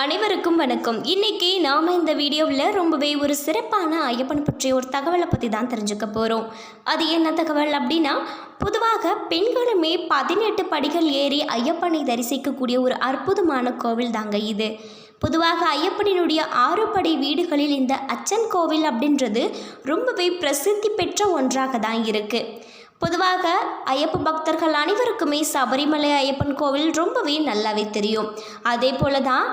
அனைவருக்கும் வணக்கம். இன்னைக்கு நாம் இந்த வீடியோவில் ரொம்பவே ஒரு சிறப்பான ஐயப்பன் பற்றிய ஒரு தகவலை பற்றி தான் தெரிஞ்சுக்க போகிறோம். அது என்ன தகவல் அப்படின்னா, பொதுவாக பெண்களுமே 18 படிகள் ஏறி ஐயப்பனை தரிசிக்கக்கூடிய ஒரு அற்புதமான கோவில் தாங்க இது. பொதுவாக ஐயப்பனினுடைய 6 படி வீடுகளில் இந்த அச்சன் கோவில் அப்படின்றது ரொம்பவே பிரசித்தி பெற்ற ஒன்றாக தான் இருக்குது. பொதுவாக ஐயப்ப பக்தர்கள் அனைவருக்குமே சபரிமலை ஐயப்பன் கோவில் ரொம்பவே நல்லாவே தெரியும். அதே போல தான்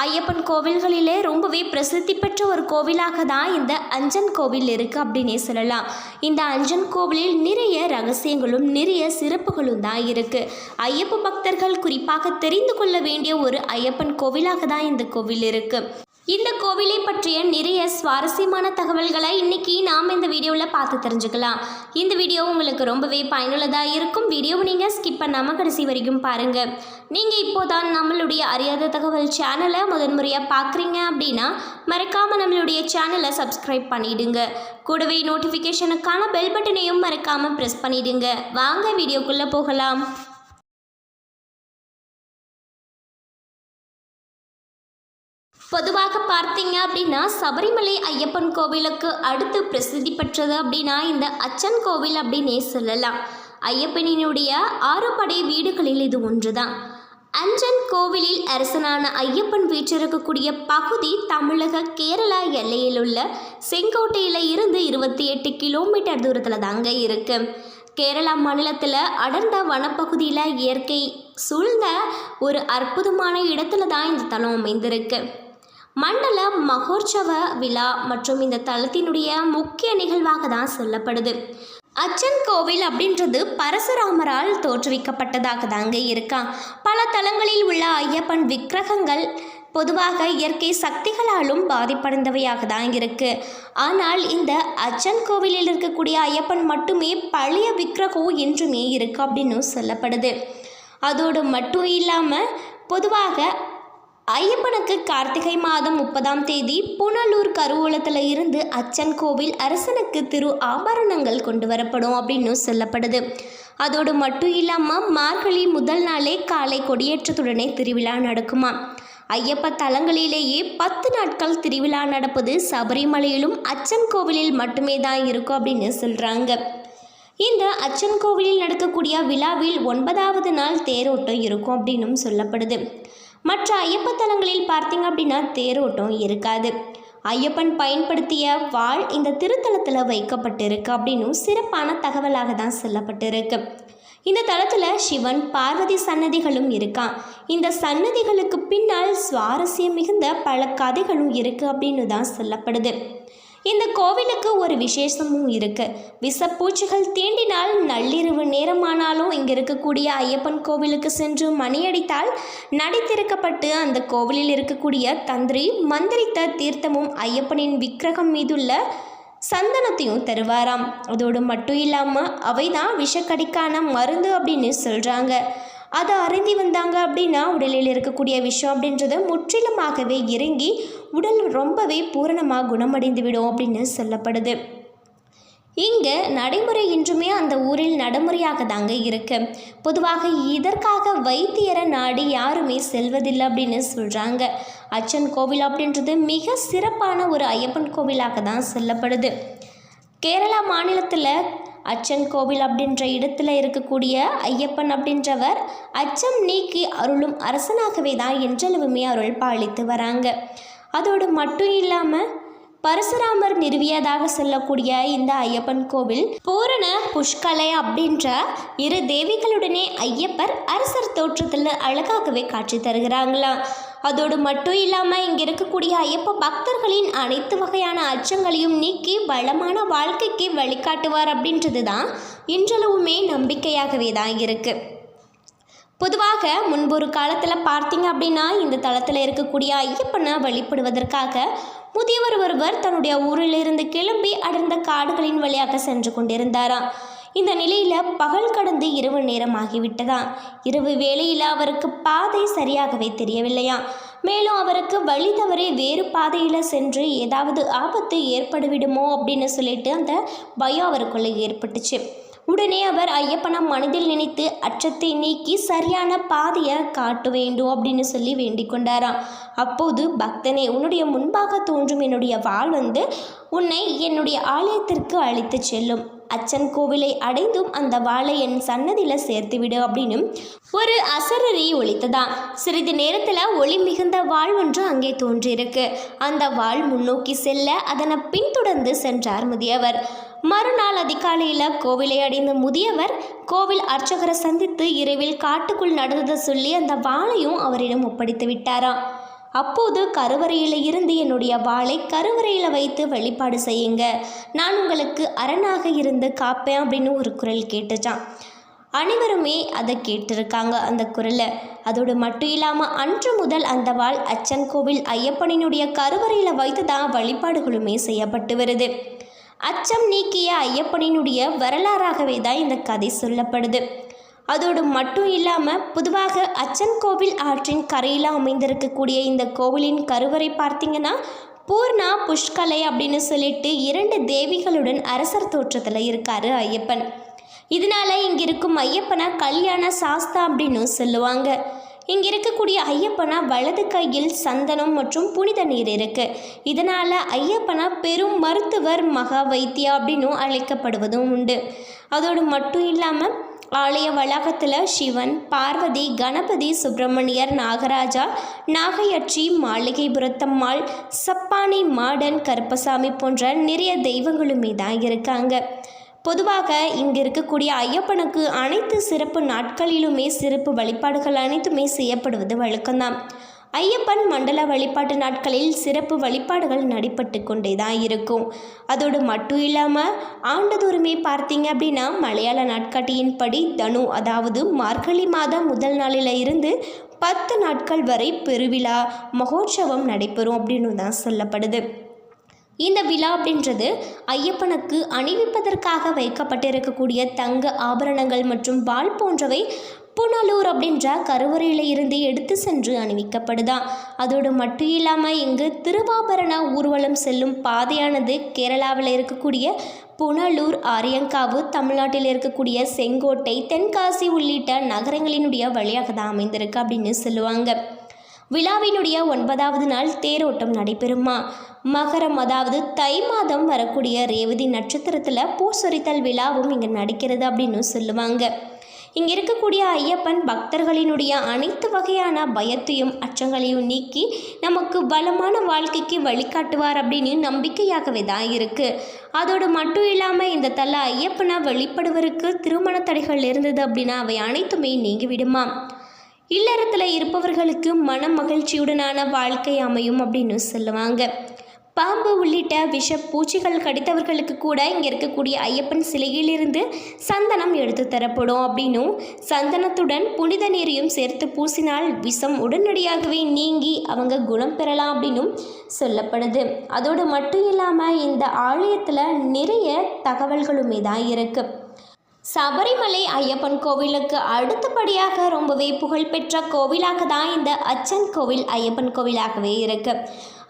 ஐயப்பன் கோவில்களிலே ரொம்பவே பிரசித்தி பெற்ற ஒரு கோவிலாக தான் இந்த அஞ்சன் கோவில் இருக்குது அப்படின்னே சொல்லலாம். இந்த அஞ்சன் கோவிலில் நிறைய ரகசியங்களும் நிறைய சிறப்புகளும் தான் இருக்குது. ஐயப்ப பக்தர்கள் குறிப்பாக தெரிந்து கொள்ள வேண்டிய ஒரு ஐயப்பன் கோவிலாக தான் இந்த கோவில் இருக்குது. இந்த கோவிலை பற்றிய நிறைய சுவாரஸ்யமான தகவல்களை இன்றைக்கி நாம் இந்த வீடியோவில் பார்த்து தெரிஞ்சுக்கலாம். இந்த வீடியோ உங்களுக்கு ரொம்பவே பயனுள்ளதாக இருக்கும். வீடியோவை நீங்கள் ஸ்கிப் பண்ணாமல் கடைசி வரைக்கும் பாருங்கள். நீங்கள் இப்போதான் நம்மளுடைய அறியாத தகவல் சேனலை முதன்முறையாக பார்க்குறீங்க அப்படின்னா மறக்காமல் நம்மளுடைய சேனலை சப்ஸ்கிரைப் பண்ணிவிடுங்க. கூடவே நோட்டிஃபிகேஷனுக்கான பெல் பட்டனையும் மறக்காமல் ப்ரெஸ் பண்ணிவிடுங்க. வாங்க வீடியோக்குள்ளே போகலாம். பொதுவாக பார்த்தீங்க அப்படின்னா சபரிமலை ஐயப்பன் கோவிலுக்கு அடுத்து பிரசித்தி பெற்றது அப்படின்னா இந்த அச்சன் கோவில் அப்படின்னே சொல்லலாம். ஐயப்பனினுடைய 6 படை வீடுகளில் இது ஒன்று தான். அஞ்சன் கோவிலில் அரசனான ஐயப்பன் வீற்றிருக்கக்கூடிய பகுதி தமிழக கேரளா எல்லையில் உள்ள செங்கோட்டையில் இருந்து 28 கிலோமீட்டர் தூரத்தில் தாங்க இருக்கு. கேரளா மாநிலத்தில் அடர்ந்த வனப்பகுதியில் இயற்கை சூழ்ந்த ஒரு அற்புதமான இடத்துல தான் இந்த தலம் அமைந்திருக்கு. மண்டல மகோற்சவ விழா மற்றும் இந்த தலத்தினுடைய முக்கிய நிகழ்வாக தான் சொல்லப்படுது. அச்சன் கோவில் அப்படின்றது பரசுராமரால் தோற்றுவிக்கப்பட்டதாக தாங்க இருக்கா. பல தலங்களில் உள்ள ஐயப்பன் விக்கிரகங்கள் பொதுவாக இயற்கை சக்திகளாலும் பாதிப்படைந்தவையாக தான் இருக்கு. ஆனால் இந்த அச்சன் கோவிலில் இருக்கக்கூடிய ஐயப்பன் மட்டுமே பழைய விக்கிரகம் என்றுமே இருக்கு அப்படின்னு சொல்லப்படுது. அதோடு மட்டும் இல்லாமல் பொதுவாக ஐயப்பனுக்கு கார்த்திகை மாதம் 30ஆம் தேதி புனலூர் கருவூலத்தில் இருந்து அச்சன் கோவில் அரசனுக்கு திரு ஆபரணங்கள் கொண்டு வரப்படும் அப்படின்னு சொல்லப்படுது. அதோடு மட்டும் இல்லாமல் மார்கழி முதல் நாளே காலை கொடியேற்றத்துடனே திருவிழா நடக்குமா. ஐயப்ப தலங்களிலேயே 10 நாட்கள் திருவிழா நடப்பது சபரிமலையிலும் அச்சன் கோவிலில் மட்டுமே தான் இருக்கும் அப்படின்னு சொல்கிறாங்க. இந்த அச்சன் கோவிலில் நடக்கக்கூடிய விழாவில் 9வது நாள் தேரோட்டம் இருக்கும் அப்படின்னும் சொல்லப்படுது. மற்ற ஐயப்ப தலங்களில் பார்த்தீங்க அப்படின்னா தேரோட்டம் இருக்காது. ஐயப்பன் பயன்படுத்திய வாள் இந்த திருத்தலத்தில் வைக்கப்பட்டிருக்கு அப்படின்னும் சிறப்பான தகவலாக தான் சொல்லப்பட்டிருக்கு. இந்த தலத்தில் சிவன் பார்வதி சன்னதிகளும் இருக்கான். இந்த சன்னதிகளுக்கு பின்னால் சுவாரஸ்யம் மிகுந்த பல கதைகளும் இருக்குது அப்படின்னு தான் சொல்லப்படுது. இந்த கோவிலுக்கு ஒரு விசேஷமும் இருக்குது. விஷப்பூச்சிகள் தீண்டினால் நள்ளிரவு நேரமானாலும் இங்கே இருக்கக்கூடிய ஐயப்பன் கோவிலுக்கு சென்று மணியடித்தால் நடை திறக்கப்பட்டு அந்த கோவிலில் இருக்கக்கூடிய தந்திரி மந்திரித்த தீர்த்தமும் ஐயப்பனின் விக்கிரகம் மீதுள்ள சந்தனத்தையும் தருவாராம். அதோடு மட்டும் இல்லாமல் அவை தான் விஷக்கடிக்கான மருந்து அப்படின்னு சொல்கிறாங்க. அதை அருந்தி வந்தாங்க அப்படின்னா உடலில் இருக்கக்கூடிய விஷம் அப்படின்றது முற்றிலுமாகவே இறங்கி உடல் ரொம்பவே பூரணமாக குணமடைந்து விடும் அப்படின்னு சொல்லப்படுது. இங்கே நடைமுறை இன்றுமே அந்த ஊரில் நடைமுறையாக தாங்க இருக்கு. பொதுவாக இதற்காக வைத்தியரை நாடி யாருமே செல்வதில்லை அப்படின்னு சொல்கிறாங்க. அச்சன் கோவில் அப்படின்றது மிக சிறப்பான ஒரு ஐயப்பன் கோவிலாக தான் சொல்லப்படுது. கேரளா மாநிலத்தில் அச்சன் கோவில் அப்படின்ற இடத்துல இருக்கக்கூடிய ஐயப்பன் அப்படின்றவர் அச்சம் நீக்கி அருளும் அரசனாகவே தான் என்றளவுமே அருள் பாலித்து வராங்க. அதோடு மட்டும் இல்லாமல் பரசுராமர் நிறுவியதாக சொல்லக்கூடிய இந்த ஐயப்பன் கோவில் பூரண புஷ்கலை அப்படின்ற 2 தேவிகளுடனே ஐயப்பர் அரசர் தோற்றத்தில் அழகாகவே காட்சி தருகிறாங்களாம். அதோடு மட்டும் இல்லாமல் இங்கே இருக்கக்கூடிய ஐயப்ப பக்தர்களின் அனைத்து வகையான அச்சங்களையும் நீக்கி வளமான வாழ்க்கைக்கு வழிகாட்டுவார் அப்படின்றது தான் இன்றளவுமே நம்பிக்கையாகவே தான் இருக்குது. பொதுவாக முன்பொரு காலத்தில் பார்த்தீங்க அப்படின்னா இந்த தளத்தில் இருக்கக்கூடிய ஐயப்பனை வழிபடுவதற்காக முதியவர் ஒருவர் தன்னுடைய ஊரிலிருந்து கிளம்பி அடர்ந்த காடுகளின் வழியாக சென்று கொண்டிருந்தாராம். இந்த நிலையில் பகல் கடந்து இரவு நேரம் ஆகிவிட்டதாம். இரவு வேளையில் அவருக்கு பாதை சரியாகவே தெரியவில்லையாம். மேலும் அவருக்கு வழி தவறி வேறு பாதையில் சென்று ஏதாவது ஆபத்து ஏற்படுவிடுமோ அப்படின்னு சொல்லிட்டு அந்த பயம் அவருக்குள்ளே ஏற்பட்டுச்சு. உடனே அவர் ஐயப்பனை மனதில் நினைத்து அச்சத்தை நீக்கி சரியான பாதையை காட்ட வேண்டும் அப்படின்னு சொல்லி வேண்டிக் கொண்டாராம். அப்போது பக்தனே, உன்னுடைய முன்பாக தோன்றும் என்னுடைய வாள் உன்னை என்னுடைய ஆலயத்திற்கு அழைத்து செல்லும். அச்சன் கோவிலை அடைந்தும் அந்த வாளை என் சன்னதியில் சேர்த்துவிடு அப்படின்னு ஒரு அசரறி ஒலித்ததாம். சிறிது நேரத்தில் ஒளி மிகுந்த வாள் ஒன்று அங்கே தோன்றியிருக்கு. அந்த வாள் முன்னோக்கி செல்ல அதனை பின்தொடர்ந்து சென்றார் முதியவர். மறுநாள் அதிகாலையில் கோவிலை அடைந்த முதியவர் கோவில் அர்ச்சகரை சந்தித்து இரவில் காட்டுக்குள் நடந்ததை சொல்லி அந்த வாளையும் அவரிடம் ஒப்படைத்து விட்டாராம். அப்போது கருவறையில் இருந்து என்னுடைய வாளை கருவறையில் வைத்து வழிபாடு செய்யுங்க, நான் உங்களுக்கு அரணாக இருந்து காப்பேன் அப்படின்னு ஒரு குரல் கேட்டுச்சான். அனைவருமே அதை கேட்டிருக்காங்க அந்த குரலை. அதோடு மட்டும் இல்லாமல் அன்று முதல் அந்த வாள் அச்சன் கோவில் ஐயப்பனினுடைய கருவறையில் வைத்து தான் வழிபாடுகளுமே செய்யப்பட்டு வருது. அச்சம் நீக்கிய ஐயப்பனினுடைய வரலாறாகவே தான் இந்த கதை சொல்லப்படுது. அதோடு மட்டும் இல்லாமல் பொதுவாக அச்சன் கோவில் ஆற்றின் கரையில் அமைந்திருக்கக்கூடிய இந்த கோவிலின் கருவறை பார்த்திங்கன்னா பூர்ணா புஷ்கலை அப்படின்னு சொல்லிட்டு 2 தேவிகளுடன் அரசர் தோற்றத்தில் இருக்கார் ஐயப்பன். இதனால் இங்கே இருக்கும் ஐயப்பனை கல்யாண சாஸ்தா அப்படின்னு சொல்லுவாங்க. இங்கே இருக்கக்கூடிய ஐயப்பனா வலது கையில் சந்தனம் மற்றும் புனித நீர் இருக்குது. இதனால் ஐயப்பனா பெரும் மருத்துவர் மகா வைத்தியா அப்படின்னும் அழைக்கப்படுவதும் உண்டு. அதோடு மட்டும் இல்லாமல் ஆலய வளாகத்தில் சிவன், பார்வதி, கணபதி, சுப்பிரமணியர், நாகராஜா, நாகையற்றி, மாளிகைபுரத்தம்மாள், சப்பானி மாடன், கருப்பசாமி போன்ற நிறைய தெய்வங்களுமே தான் இருக்காங்க. பொதுவாக இங்கே இருக்கக்கூடிய ஐயப்பனுக்கு அனைத்து சிறப்பு நாட்களிலுமே சிறப்பு வழிபாடுகள் அனைத்துமே செய்யப்படுவது வழக்கம்தான். ஐயப்பன் மண்டல வழிபாட்டு நாட்களில் சிறப்பு வழிபாடுகள் நடைபெற்று கொண்டே தான் இருக்கும். அதோடு மட்டும் இல்லாமல் ஆண்டுதோறுமே பார்த்தீங்க அப்படின்னா மலையாள நாட்காட்டியின்படி தனு, அதாவது மார்கழி மாதம் முதல் நாளில் இருந்து 10 நாட்கள் வரை பெருவிழா மகோற்சவம் நடைபெறும் அப்படின்னு தான் சொல்லப்படுது. இந்த விழா அப்படின்றது ஐயப்பனுக்கு அணிவிப்பதற்காக வைக்கப்பட்டிருக்கக்கூடிய தங்க ஆபரணங்கள் மற்றும் வாள் போன்றவை புனலூர் அப்படின்ற கருவறையில் இருந்து எடுத்து சென்று அணிவிக்கப்படுதான். அதோடு மட்டும் இல்லாமல் இங்கு திருவாபரண ஊர்வலம் செல்லும் பாதையானது கேரளாவில் இருக்கக்கூடிய புனலூர், ஆரியங்காவு, தமிழ்நாட்டில் இருக்கக்கூடிய செங்கோட்டை, தென்காசி உள்ளிட்ட நகரங்களினுடைய வழியாக தான் அமைந்திருக்கு அப்படின்னு சொல்லுவாங்க. விழாவினுடைய 9வது நாள் தேரோட்டம் நடைபெறுமா. மகரம், அதாவது தை மாதம் வரக்கூடிய ரேவதி நட்சத்திரத்தில் பூசொரித்தல் விழாவும் இங்கே நடக்கிறது அப்படின்னு சொல்லுவாங்க. இங்கே இருக்கக்கூடிய ஐயப்பன் பக்தர்களினுடைய அனைத்து வகையான பயத்தையும் அச்சங்களையும் நீக்கி நமக்கு பலமான வாழ்க்கைக்கு வழிகாட்டுவார் அப்படின்னு நம்பிக்கையாகவே தான் இருக்குது. அதோடு மட்டும் இல்லாமல் இந்த தல ஐயப்பனை வழிபடுவருக்கு திருமண தடைகள் இருந்தது அப்படின்னா அவை அனைத்துமே நீங்கிவிடுமா. இல்லறத்தில் இருப்பவர்களுக்கு மன மகிழ்ச்சியுடனான வாழ்க்கை அமையும் அப்படின்னு சொல்லுவாங்க. பாம்பு உள்ளிட்ட விஷ பூச்சிகள் கடித்தவர்களுக்கு கூட இங்கே இருக்கக்கூடிய ஐயப்பன் சிலையிலிருந்து சந்தனம் எடுத்து தரப்படும் அப்படின்னும், சந்தனத்துடன் புனித நீரையும் சேர்த்து பூசினால் விஷம் உடனடியாகவே நீங்கி அவங்க குணம் பெறலாம் அப்படின்னும் சொல்லப்படுது. அதோடு மட்டும் இல்லாமல் இந்த ஆலயத்தில் நிறைய தகவல்களுமே தான் இருக்குது. சபரிமலை ஐயப்பன் கோவிலுக்கு அடுத்தபடியாக ரொம்பவே புகழ்பெற்ற கோவிலாக தான் இந்த அச்சன் கோவில் ஐயப்பன் கோவிலாகவே இருக்குது.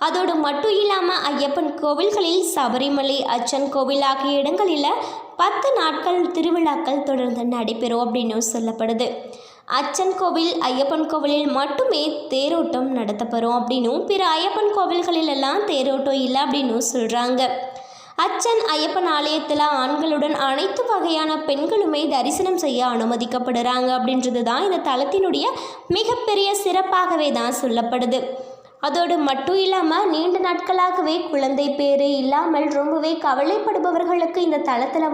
அதோடு மட்டும் இல்லாமல் ஐயப்பன் கோவில்களில் சபரிமலை, அச்சன் கோவில் ஆகிய இடங்களில் 10 நாட்கள் திருவிழாக்கள் தொடர்ந்து நடைபெறும் அப்படின்னு சொல்லப்படுது. அச்சன் கோவில் ஐயப்பன் கோவிலில் மட்டுமே தேரோட்டம் நடத்தப்படும் அப்படின்னும், பிற ஐயப்பன் கோவில்களிலெல்லாம் தேரோட்டம் இல்லை அப்படின்னு சொல்கிறாங்க. அச்சன் ஐயப்பன் ஆலயத்தில் ஆண்களுடன் அனைத்து வகையான பெண்களுமே தரிசனம் செய்ய அனுமதிக்கப்படுறாங்க அப்படின்றது தான் இந்த தலத்தினுடைய மிகப்பெரிய சிறப்பாகவே தான் சொல்லப்படுது. அதோடு மட்டும் இல்லாமல் நீண்ட நாட்களாகவே குழந்தை பேர் இல்லாமல் ரொம்பவே கவலைப்படுபவர்களுக்கு இந்த தலத்தில்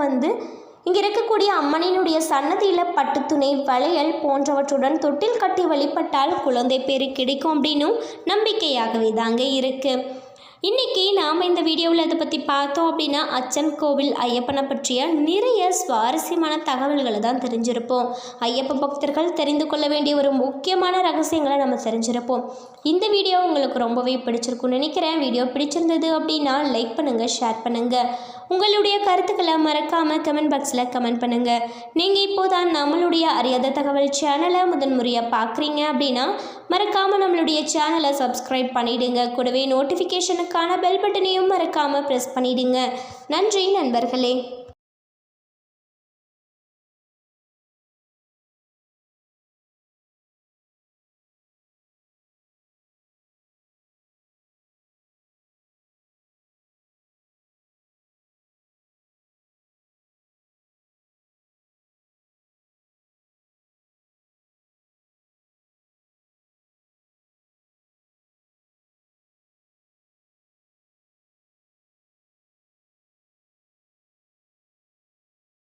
இங்கே இருக்கக்கூடிய அம்மனினுடைய சன்னதியில் பட்டுத்துணை, வளையல் போன்றவற்றுடன் தொட்டில் கட்டி வழிபட்டால் குழந்தை பேர் கிடைக்கும் அப்படின்னும் நம்பிக்கையாகவே தாங்க இருக்குது. இன்றைக்கி நாம் இந்த வீடியோவில் இதை பற்றி பார்த்தோம் அப்படின்னா அச்சன் கோவில் ஐயப்பனை பற்றிய நிறைய சுவாரஸ்யமான தகவல்களை தான் தெரிஞ்சிருப்போம். ஐயப்ப பக்தர்கள் தெரிந்து கொள்ள வேண்டிய ஒரு முக்கியமான ரகசியங்களை நம்ம தெரிஞ்சிருப்போம். இந்த வீடியோ உங்களுக்கு ரொம்பவே பிடிச்சிருக்கும்னு நினைக்கிறேன். வீடியோ பிடிச்சிருந்தது அப்படின்னா லைக் பண்ணுங்கள், ஷேர் பண்ணுங்கள். உங்களுடைய கருத்துக்களை மறக்காமல் கமெண்ட் பாக்ஸில் கமெண்ட் பண்ணுங்கள். நீங்கள் இப்போதான் நம்மளுடைய அறியாத தகவல் சேனலை முதன்முறையாக பார்க்குறீங்க அப்படின்னா மறக்காமல் நம்மளுடைய சேனலை சப்ஸ்கிரைப் பண்ணிவிடுங்க. கூடவே நோட்டிஃபிகேஷனுக்கான பெல் பட்டனையும் மறக்காமல் ப்ரெஸ் பண்ணிவிடுங்க. நன்றி நண்பர்களே.